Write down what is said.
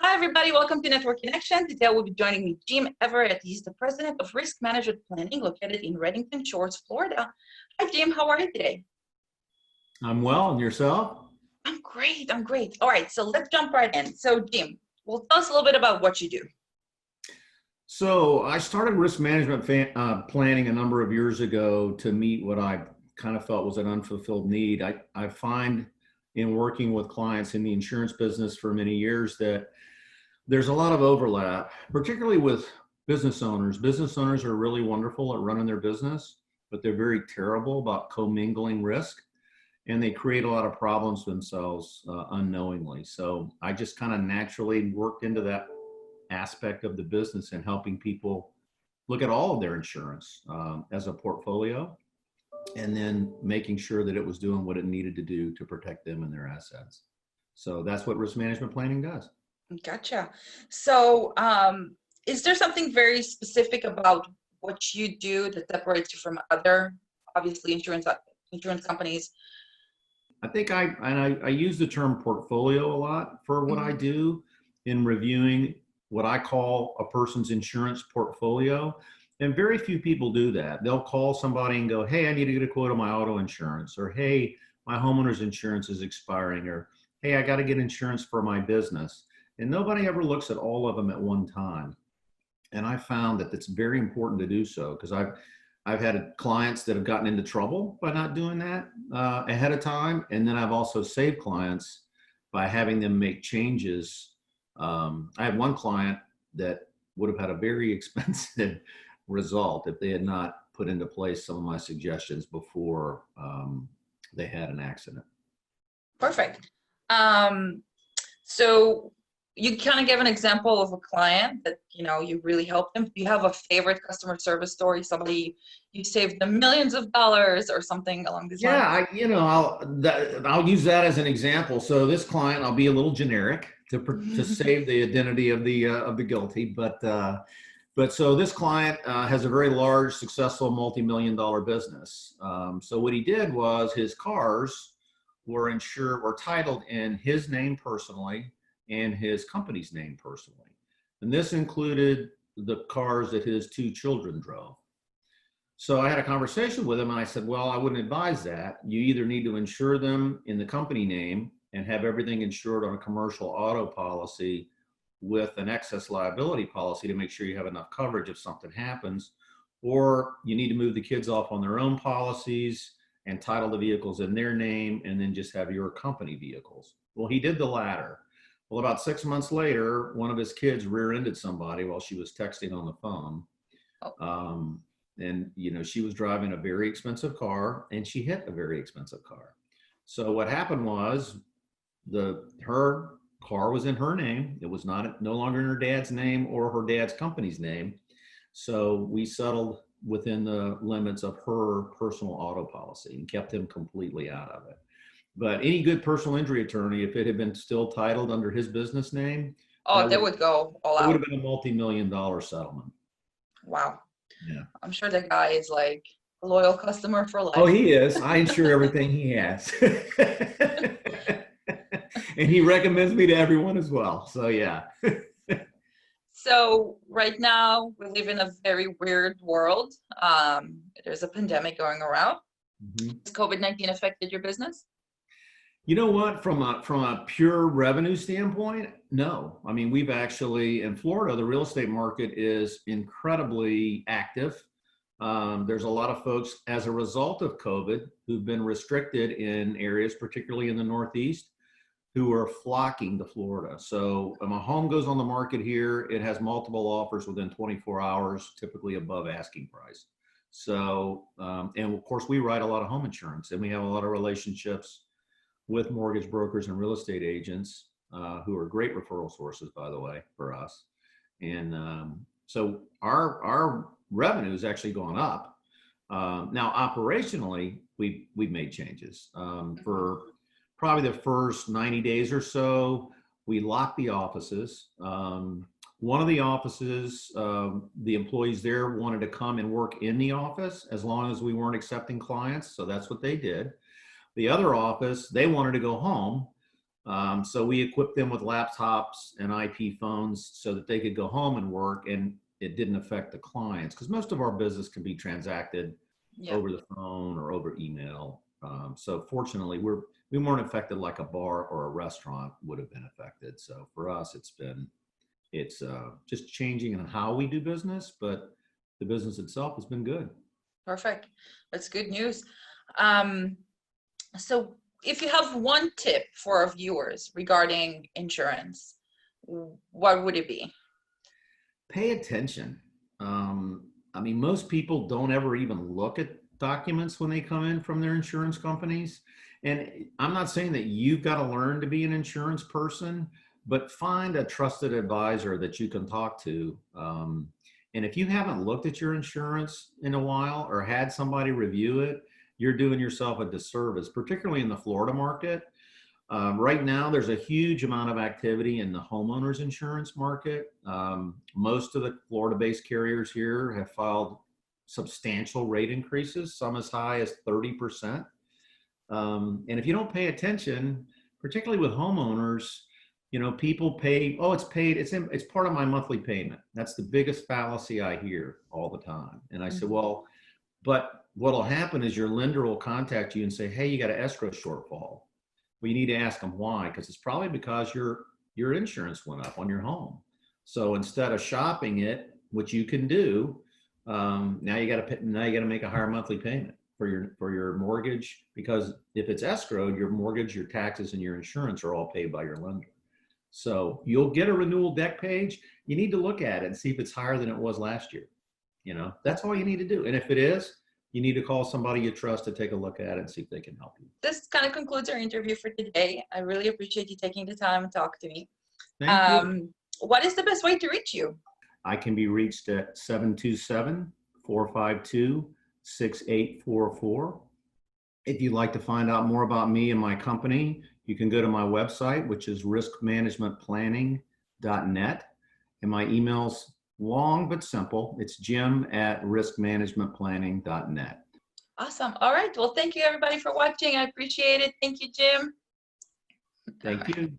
Hi, everybody. Welcome to Network Connection. Today we'll be joining me, Jim Everett. He's the president of Risk Management Planning located in Reddington Shores, Florida. Hi, Jim. How are you today? I'm well, and yourself? I'm great. I'm great. All right, so let's jump right in. So, Jim, well, tell us a little bit about what you do. So I started risk management planning a number of years ago to meet what I kind of felt was an unfulfilled need. I find in working with clients in the insurance business for many years that there's a lot of overlap, particularly with business owners. Business owners are really wonderful at running their business, but they're very terrible about commingling risk, and they create a lot of problems themselves unknowingly. So I just kind of naturally worked into that aspect of the business and helping people look at all of their insurance as a portfolio, and then making sure that it was doing what it needed to do to protect them and their assets. So that's what risk management planning does. Gotcha. So, is there something very specific about what you do that separates you from other, obviously, insurance companies? I think I use the term portfolio a lot for what I do in reviewing what I call a person's insurance portfolio. And very few people do that. They'll call somebody and go, hey, I need to get a quote on my auto insurance, or hey, my homeowner's insurance is expiring, or hey, I got to get insurance for my business. And nobody ever looks at all of them at one time. And I found that it's very important to do so, because I've had clients that have gotten into trouble by not doing that ahead of time. And then I've also saved clients by having them make changes. I had one client that would have had a very expensive result if they had not put into place some of my suggestions before they had an accident. Perfect. So you kind of gave an example of a client that, you really helped them. Do you have a favorite customer service story? Somebody you saved them millions of dollars or something along these lines? I'll use that as an example. So this client, I'll be a little generic to save the identity of the guilty, but so this client has a very large, successful, multi-million-dollar business. So what he did was his cars were insured or titled in his name personally and his company's name personally. And this included the cars that his two children drove. So I had a conversation with him and I said, well, I wouldn't advise that. You either need to insure them in the company name and have everything insured on a commercial auto policy with an excess liability policy to make sure you have enough coverage if something happens, or you need to move the kids off on their own policies and title the vehicles in their name and then just have your company vehicles. Well, he did the latter. Well, about 6 months later, one of his kids rear-ended somebody while she was texting on the phone. And she was driving a very expensive car and she hit a very expensive car. So what happened was her car was in her name. It was no longer in her dad's name or her dad's company's name. So we settled within the limits of her personal auto policy and kept him completely out of it. But any good personal injury attorney, if it had been still titled under his business name, They would go all out. It would have been a multi-million-dollar settlement. Wow. Yeah. I'm sure the guy is like a loyal customer for life. Oh, he is. I insure everything he has. And he recommends me to everyone as well. So, yeah. So right now we live in a very weird world. There's a pandemic going around. Has COVID-19 affected your business? You know what? From a pure revenue standpoint, no. I mean, we've actually, in Florida, the real estate market is incredibly active. There's a lot of folks, as a result of COVID, who've been restricted in areas, particularly in the Northeast, who are flocking to Florida. So when a home goes on the market here, it has multiple offers within 24 hours, typically above asking price. So, and of course, we write a lot of home insurance, and we have a lot of relationships with mortgage brokers and real estate agents who are great referral sources, by the way, for us. And so our revenue has actually gone up. Now, operationally, we've made changes. For probably the first 90 days or so, we locked the offices. One of the offices, the employees there wanted to come and work in the office as long as we weren't accepting clients. So that's what they did. The other office, they wanted to go home, So we equipped them with laptops and IP phones so that they could go home and work, and it didn't affect the clients, because most of our business can be transacted Yeah. over the phone or over email. So fortunately, we weren't affected like a bar or a restaurant would have been affected. So for us, it's just changing in how we do business, but the business itself has been good. Perfect. That's good news. So if you have one tip for our viewers regarding insurance, what would it be? Pay attention. I mean, most people don't ever even look at documents when they come in from their insurance companies. And I'm not saying that you've got to learn to be an insurance person, but find a trusted advisor that you can talk to. And if you haven't looked at your insurance in a while or had somebody review it, you're doing yourself a disservice, particularly in the Florida market. Right now, there's a huge amount of activity in the homeowners insurance market. Most of the Florida-based carriers here have filed substantial rate increases, some as high as 30%. And if you don't pay attention, particularly with homeowners, you know, people pay, oh, it's paid, it's part of my monthly payment. That's the biggest fallacy I hear all the time. And I said, well, but what'll happen is your lender will contact you and say, hey, you got an escrow shortfall. Well, you need to ask them why, because it's probably because your insurance went up on your home. So instead of shopping it, which you can do, now you got to make a higher monthly payment for your mortgage, because if it's escrowed, your mortgage, your taxes, and your insurance are all paid by your lender. So you'll get a renewal deck page. You need to look at it and see if it's higher than it was last year. You know, that's all you need to do. And if it is, you need to call somebody you trust to take a look at it and see if they can help you. This kind of concludes our interview for today. I really appreciate you taking the time to talk to me. Thank you. What is the best way to reach you? I can be reached at 727-452-6844. If you'd like to find out more about me and my company, you can go to my website, which is riskmanagementplanning.net. And my email's long but simple. It's jim@riskmanagementplanning.net. Awesome. All right. Well, thank you everybody for watching. I appreciate it. Thank you, Jim. Thank you.